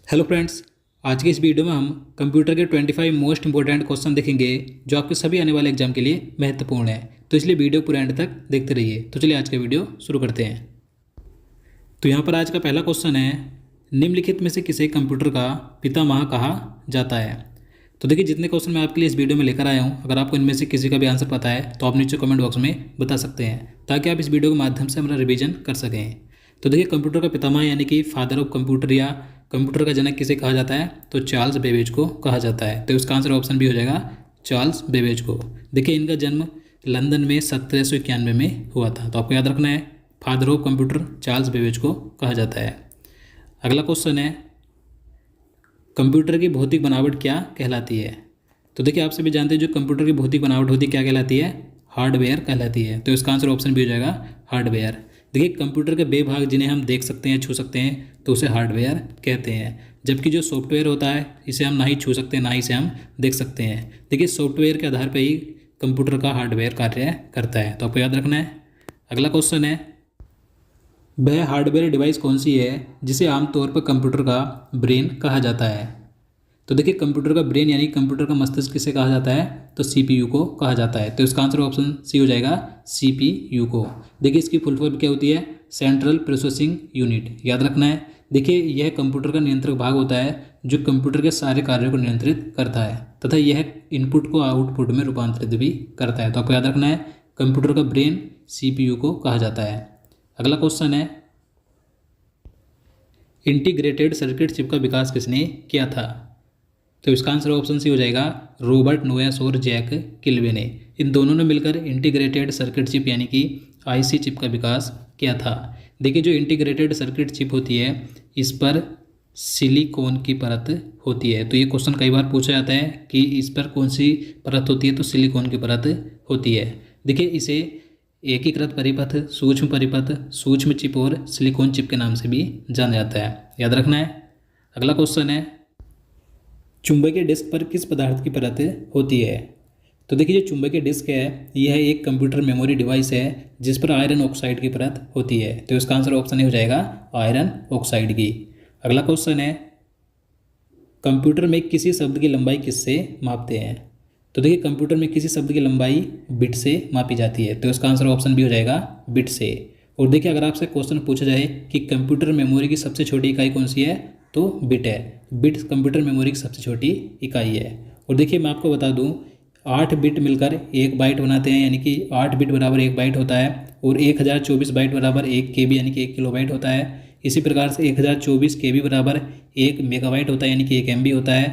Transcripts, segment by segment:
Hello friends. आज की इस वीडियो में हम कंप्यूटर के 25 मोस्ट इंपॉर्टेंट क्वेश्चन देखेंगे जो आपके सभी आने वाले एग्जाम के लिए महत्वपूर्ण है। तो इसलिए वीडियो पूरे एंड तक देखते रहिए। तो चलिए आज का वीडियो शुरू करते हैं। तो यहाँ पर आज का पहला क्वेश्चन है, निम्नलिखित में से किसे कंप्यूटर का पितामह कहा जाता है। तो देखिए, जितने क्वेश्चन मैं आपके लिए इस वीडियो में लेकर आया हूँ, अगर आपको इनमें से किसी का भी आंसर पता है तो आप नीचे कमेंट बॉक्स में बता सकते हैं, ताकि आप इस वीडियो के माध्यम से हमारा रिवीजन कर सकें। तो देखिए, कंप्यूटर का पितामह यानी कि फादर ऑफ कंप्यूटर या कंप्यूटर का जनक किसे कहा जाता है, तो चार्ल्स बेबेज को कहा जाता है। तो इसका आंसर ऑप्शन भी हो जाएगा चार्ल्स बेबेज को। देखिए, इनका जन्म लंदन में 1791 में हुआ था। तो आपको याद रखना है, father of computer Charles Babbage को कहा जाता है। अगला क्वेश्चन है, कंप्यूटर की भौतिक बनावट क्या कहलाती है। तो देखिए, आप सभी जानते हैं जो कंप्यूटर की भौतिक बनावट होती है क्या कहलाती है, हार्डवेयर कहलाती है। तो इसका आंसर ऑप्शन भी हो जाएगा हार्डवेयर। देखिए, कंप्यूटर के वे भाग जिन्हें हम देख सकते हैं, छू सकते हैं, तो उसे हार्डवेयर कहते हैं। जबकि जो सॉफ्टवेयर होता है, इसे हम ना ही छू सकते हैं ना ही इसे हम देख सकते हैं। देखिए, सॉफ्टवेयर के आधार पर ही कंप्यूटर का हार्डवेयर कार्य करता है। तो आपको याद रखना है। अगला क्वेश्चन है, वह हार्डवेयर डिवाइस कौन सी है जिसे आमतौर पर कंप्यूटर का ब्रेन कहा जाता है। तो देखिए, कंप्यूटर का ब्रेन यानी कंप्यूटर का मस्तिष्क किसे कहा जाता है, तो सीपीयू को कहा जाता है। तो इसका आंसर ऑप्शन सी हो जाएगा, सीपीयू को। देखिए, इसकी फुल फॉर्म क्या होती है, सेंट्रल प्रोसेसिंग यूनिट। याद रखना है। देखिए, यह कंप्यूटर का नियंत्रक भाग होता है जो कंप्यूटर के सारे कार्यों को नियंत्रित करता है तथा यह इनपुट को आउटपुट में रूपांतरित भी करता है। तो आपको याद रखना है, कंप्यूटर का ब्रेन सीपीयू को कहा जाता है। अगला क्वेश्चन है, इंटीग्रेटेड सर्किट चिप का विकास किसने किया था। तो इसका आंसर ऑप्शन सी हो जाएगा, रॉबर्ट नोयस और जैक किल्वे ने। इन दोनों ने मिलकर इंटीग्रेटेड सर्किट चिप यानी कि आईसी चिप का विकास किया था। देखिए, जो इंटीग्रेटेड सर्किट चिप होती है, इस पर सिलिकॉन की परत होती है। तो ये क्वेश्चन कई बार पूछा जाता है कि इस पर कौन सी परत होती है, तो सिलिकॉन की परत होती है। देखिए, इसे एकीकृत परिपथ, सूक्ष्म परिपथ, सूक्ष्म चिप और सिलिकॉन चिप के नाम से भी जाना जाता है। याद रखना है। अगला क्वेश्चन है, चुंबकीय डिस्क पर किस पदार्थ की परत होती है। तो देखिए, जो चुंबकीय डिस्क है, यह एक कंप्यूटर मेमोरी डिवाइस है जिस पर आयरन ऑक्साइड की परत होती है। तो इसका आंसर ऑप्शन हो जाएगा आयरन ऑक्साइड की। अगला क्वेश्चन है, कंप्यूटर में किसी शब्द की लंबाई किससे मापते हैं। तो देखिए, कंप्यूटर में किसी शब्द की लंबाई बिट से मापी जाती है। तो इसका आंसर ऑप्शन भी हो जाएगा बिट से। और देखिए, अगर आपसे क्वेश्चन पूछा जाए कि कंप्यूटर मेमोरी की सबसे छोटी इकाई कौन सी है, तो बिट है। बिट कंप्यूटर मेमोरी की सबसे छोटी इकाई है। और देखिए, मैं आपको बता दूं, 8 बिट मिलकर 1 बाइट बनाते हैं, यानी कि 8 बिट बराबर 1 बाइट होता है। और 1024 बाइट बराबर 1 केबी यानी कि 1 किलोबाइट होता है। इसी प्रकार से 1024 केबी बराबर 1 मेगाबाइट होता है, यानी कि 1 एमबी होता है।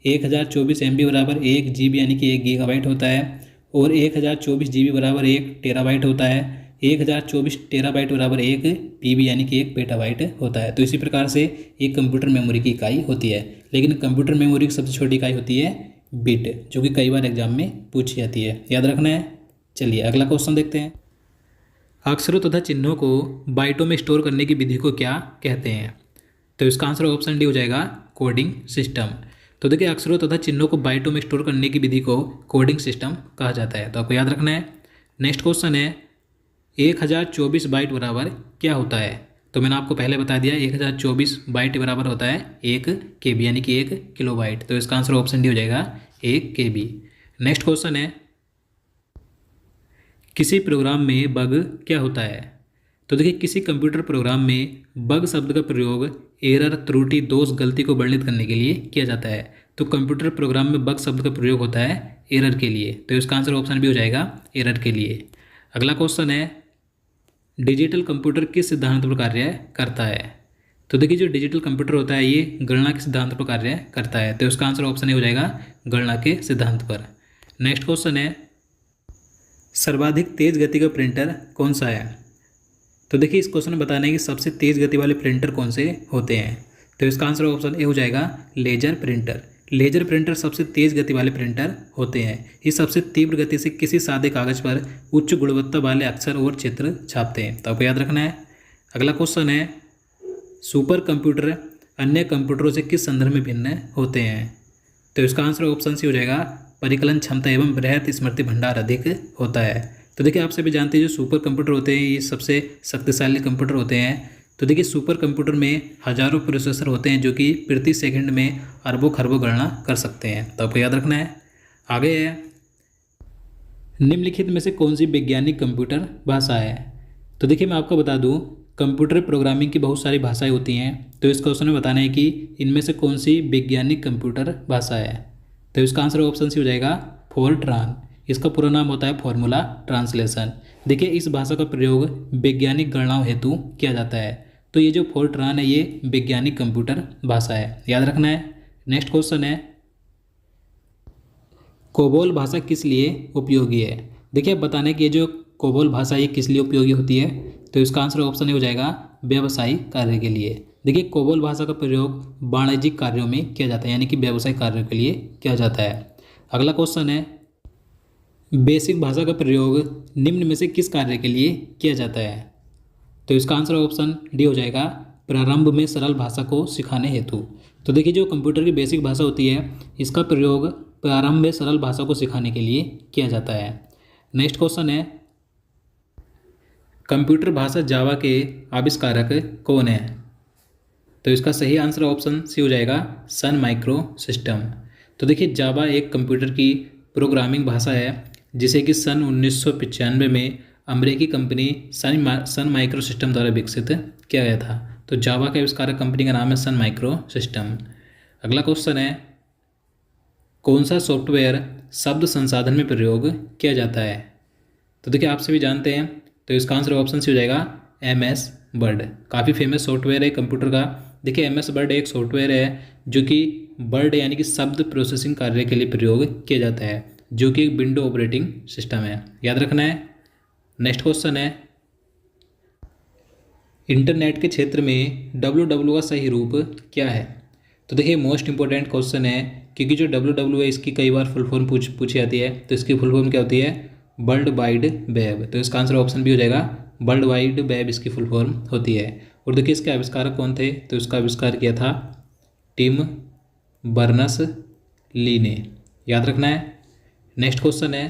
1024 एमबी बराबर 1 जीबी यानी कि 1 गीगाबाइट होता है। और 1024 जीबी बराबर 1 टेराबाइट होता है। 1024 टेराबाइट बराबर 1 पीबी यानी कि 1 पेटाबाइट होता है। तो इसी प्रकार से एक कंप्यूटर मेमोरी की इकाई होती है। लेकिन कंप्यूटर मेमोरी की सबसे छोटी इकाई होती है बिट, जो कि कई बार एग्जाम में पूछी जाती है। याद रखना है। चलिए अगला क्वेश्चन देखते हैं, अक्षरों तथा चिन्हों को बाइटों में स्टोर करने की विधि को क्या कहते हैं। तो इसका आंसर ऑप्शन डी हो जाएगा, कोडिंग सिस्टम। तो देखिए, अक्षरों तथा चिन्हों को बाइटों में स्टोर करने की विधि को कोडिंग सिस्टम कहा जाता है। तो आपको याद रखना है। नेक्स्ट क्वेश्चन है, 1024 बाइट बराबर क्या होता है। तो मैंने आपको पहले बता दिया, 1024 बाइट बराबर होता है 1 केबी यानी कि 1 किलोबाइट। तो इसका आंसर ऑप्शन डी हो जाएगा 1 केबी। नेक्स्ट क्वेश्चन है, किसी प्रोग्राम में बग क्या होता है। तो देखिए, किसी कंप्यूटर प्रोग्राम में बग शब्द का प्रयोग एरर, त्रुटि, दोष, गलती को वर्णित करने के लिए किया जाता है। तो कंप्यूटर प्रोग्राम में बग शब्द का प्रयोग होता है एरर के लिए। तो इसका आंसर ऑप्शन भी हो जाएगा एरर के लिए। अगला क्वेश्चन है, डिजिटल कंप्यूटर किस सिद्धांत पर कार्य करता है। तो देखिए, जो डिजिटल कंप्यूटर होता है, ये गणना के सिद्धांत पर कार्य करता है। तो इसका आंसर ऑप्शन हो जाएगा गणना के सिद्धांत पर। नेक्स्ट क्वेश्चन है, सर्वाधिक तेज गति का प्रिंटर कौन सा है। तो देखिए, इस क्वेश्चन में बताना है कि सबसे तेज गति वाले प्रिंटर कौन से होते हैं। तो इसका आंसर ऑप्शन ए हो जाएगा, लेजर प्रिंटर। लेजर प्रिंटर सबसे तेज गति वाले प्रिंटर होते हैं। ये सबसे तीव्र गति से किसी सादे कागज पर उच्च गुणवत्ता वाले अक्षर और चित्र छापते हैं। तो आपको याद रखना है। अगला क्वेश्चन है, सुपर कंप्यूटर अन्य कंप्यूटरों से किस संदर्भ में भिन्न होते हैं। तो इसका आंसर ऑप्शन सी हो जाएगा, परिकलन क्षमता एवं बृहत स्मृति भंडार अधिक होता है। तो देखिए, आप सभी जानते हैं जो सुपर कंप्यूटर होते हैं, ये सबसे शक्तिशाली कंप्यूटर होते हैं। तो देखिए सुपर कंप्यूटर में हजारों प्रोसेसर होते हैं जो कि प्रति सेकंड में अरबों खरबों गणना कर सकते हैं, तो आपको याद रखना है। आगे है, निम्नलिखित में से कौन सी वैज्ञानिक कंप्यूटर भाषा है। तो देखिए मैं आपको बता दूं, कंप्यूटर प्रोग्रामिंग की बहुत सारी भाषाएं होती हैं, तो इस क्वेश्चन में बताना है कि इनमें से कौन सी वैज्ञानिक कंप्यूटर भाषा है। तो इसका आंसर ऑप्शन सी हो जाएगा फोरट्रान। इसका पूरा नाम होता है फॉर्मूला ट्रांसलेशन। देखिए इस भाषा का प्रयोग वैज्ञानिक गणनाओं हेतु किया जाता है। तो ये जो फोरट्रान है ये वैज्ञानिक कंप्यूटर भाषा है, याद रखना है। नेक्स्ट क्वेश्चन है, कोबोल भाषा किस लिए उपयोगी है। देखिए बताने कि ये जो कोबोल भाषा ये किस लिए उपयोगी होती है, तो इसका आंसर ऑप्शन हो जाएगा व्यावसायिक कार्य के लिए। देखिए कोबोल भाषा का प्रयोग वाणिज्यिक कार्यों में किया जाता है, यानी कि व्यवसायिक कार्यों के लिए किया जाता है। अगला क्वेश्चन है, बेसिक भाषा का प्रयोग निम्न में से किस कार्य के लिए किया जाता है। तो इसका आंसर ऑप्शन डी हो जाएगा प्रारंभ में सरल भाषा को सिखाने हेतु। तो देखिए जो कंप्यूटर की बेसिक भाषा होती है इसका प्रयोग प्रारंभ में सरल भाषा को सिखाने के लिए किया जाता है। नेक्स्ट क्वेश्चन है, कंप्यूटर भाषा जावा के आविष्कारक कौन है। तो इसका सही आंसर ऑप्शन सी हो जाएगा सन माइक्रो सिस्टम। तो देखिए जावा एक कंप्यूटर की प्रोग्रामिंग भाषा है जिसे कि सन 1995 में अमेरिकी कंपनी सन माइक्रो सिस्टम द्वारा विकसित किया गया था। तो जावा के आविष्कारक कंपनी का नाम है सन माइक्रो सिस्टम। अगला क्वेश्चन है, कौन सा सॉफ्टवेयर शब्द संसाधन में प्रयोग किया जाता है। तो देखिए आप सभी जानते हैं, तो इसका आंसर ऑप्शन सी हो जाएगा MS वर्ड। काफ़ी फेमस सॉफ्टवेयर है कंप्यूटर का। देखिए MS वर्ड एक सॉफ्टवेयर है जो कि वर्ड यानी कि शब्द प्रोसेसिंग कार्य के लिए प्रयोग किया जाता है, जो कि एक विंडो ऑपरेटिंग सिस्टम है, याद रखना है। नेक्स्ट क्वेश्चन है, इंटरनेट के क्षेत्र में www का सही रूप क्या है। तो देखिए मोस्ट इंपॉर्टेंट क्वेश्चन है, क्योंकि जो www है इसकी कई बार फुल फॉर्म पूछी जाती है। तो इसकी फुल फॉर्म क्या होती है, वर्ल्ड वाइड वेब। तो इसका आंसर ऑप्शन भी हो जाएगा वर्ल्ड वाइड वेब इसकी फुल फॉर्म होती है। और देखिए इसके आविष्कारक कौन थे, तो इसका आविष्कार किया था टिम बर्नस ली ने, याद रखना है। नेक्स्ट क्वेश्चन है,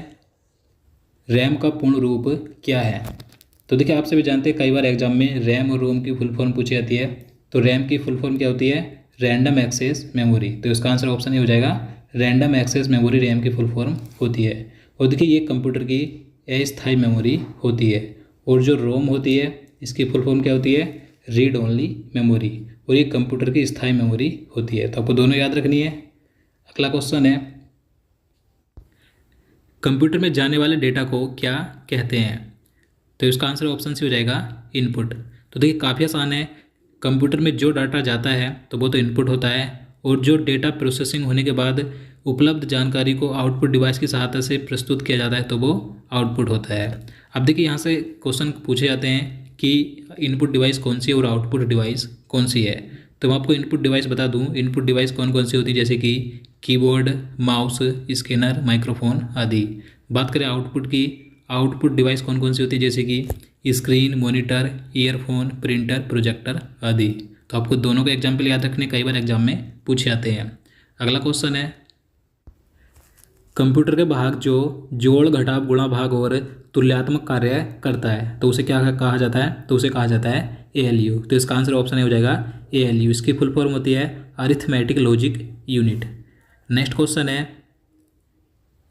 रैम का पूर्ण रूप क्या है। तो देखिए आप सभी जानते हैं कई बार एग्जाम में रैम और रोम की फुल फॉर्म पूछी जाती है। तो रैम की फुल फॉर्म क्या होती है, रैंडम एक्सेस मेमोरी। तो इसका आंसर ऑप्शन ही हो जाएगा रैंडम एक्सेस मेमोरी रैम की फुल फॉर्म होती है। और देखिए ये कंप्यूटर की अस्थायी मेमोरी होती है। और जो रोम होती है इसकी फुल फॉर्म क्या होती है, रीड ओनली मेमोरी। और ये कंप्यूटर की स्थायी मेमोरी होती है। तो आपको दोनों याद रखनी है। अगला क्वेश्चन है, कंप्यूटर में जाने वाले डेटा को क्या कहते हैं। तो इसका आंसर ऑप्शन सी हो जाएगा इनपुट। तो देखिए काफ़ी आसान है, कंप्यूटर में जो डाटा जाता है तो वो तो इनपुट होता है, और जो डेटा प्रोसेसिंग होने के बाद उपलब्ध जानकारी को आउटपुट डिवाइस की सहायता से प्रस्तुत किया जाता है तो वो आउटपुट होता है। अब देखिए यहाँ से क्वेश्चन पूछे जाते हैं कि इनपुट डिवाइस कौन सी है और आउटपुट डिवाइस कौन सी है। तो मैं आपको इनपुट डिवाइस बता दूँ, इनपुट डिवाइस कौन कौन सी होती है, जैसे कि कीबोर्ड, माउस, स्कैनर, माइक्रोफोन आदि। बात करें आउटपुट की, आउटपुट डिवाइस कौन कौन सी होती है, जैसे कि screen, monitor, earphone, printer, projector आदि। तो आपको दोनों का एग्जाम्पल याद रखने, कई बार एग्जाम में पूछे जाते हैं। अगला क्वेश्चन है, कंप्यूटर के भाग जो जोड़, घटाव, गुणा, भाग और तुल्यात्मक कार्य करता है तो उसे क्या कहा जाता है, तो उसे कहा जाता है ALU। तो इसका आंसर ऑप्शन हो जाएगा ALU। इसकी फुल फॉर्म होती है arithmetic logic unit. Next question है,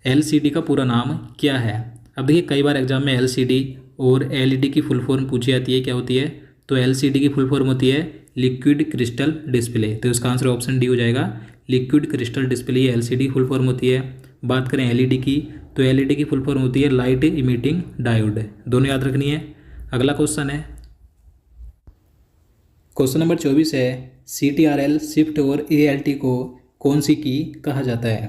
LCD का पूरा नाम क्या है। अब देखिए कई बार एग्जाम में LCD और LED की फुल फॉर्म पूछी जाती है, क्या होती है, तो LCD की फुल फॉर्म होती है लिक्विड क्रिस्टल डिस्प्ले। तो इसका आंसर ऑप्शन डी हो जाएगा लिक्विड क्रिस्टल डिस्प्ले, ये LCD फुल फॉर्म होती है। बात करें LED की, तो LED की फुल फॉर्म होती है लाइट इमिटिंग डायोड। दोनों याद रखनी है। अगला क्वेश्चन है, क्वेश्चन नंबर 24 है, CTRL, शिफ्ट और ALT को कौन सी की कहा जाता है।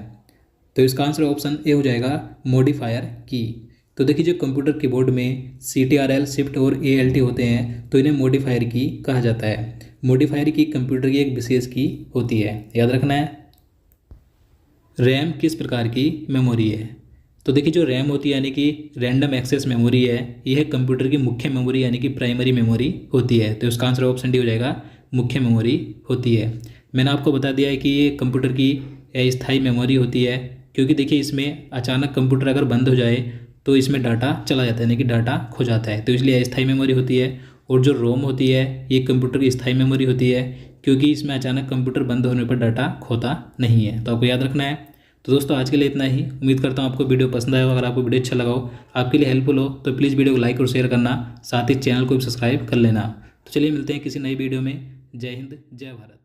तो इसका आंसर ऑप्शन ए हो जाएगा मॉडिफायर की। तो देखिए जो कंप्यूटर कीबोर्ड में CTRL, शिफ्ट और ALT होते हैं तो इन्हें मॉडिफायर की कहा जाता है। मॉडिफायर की कंप्यूटर की एक विशेष की होती है, याद रखना है। रैम किस प्रकार की मेमोरी है। तो देखिए जो रैम होती है यानी कि रैंडम एक्सेस मेमोरी है, यह कंप्यूटर की मुख्य मेमोरी यानी कि प्राइमरी मेमोरी होती है। तो इसका आंसर ऑप्शन डी हो जाएगा मुख्य मेमोरी होती है। मैंने आपको बता दिया है कि ये कंप्यूटर की अस्थायी मेमोरी होती है, क्योंकि देखिए इसमें अचानक कंप्यूटर अगर बंद हो जाए तो इसमें डाटा चला जाता है, यानी कि डाटा खो जाता है, तो इसलिए अस्थायी मेमोरी होती है। और जो रोम होती है ये कंप्यूटर की स्थायी मेमोरी होती है, क्योंकि इसमें अचानक कंप्यूटर बंद होने पर डाटा खोता नहीं है। तो आपको याद रखना है। तो दोस्तों आज के लिए इतना ही। उम्मीद करता हूँ आपको वीडियो पसंद आया हो। अगर आपको वीडियो अच्छा लगा हो, आपके लिए हेल्पफुल हो, तो प्लीज़ वीडियो को लाइक और शेयर करना, साथ ही चैनल को भी सब्सक्राइब कर लेना। तो चलिए मिलते हैं किसी नई वीडियो में। जय हिंद, जय भारत।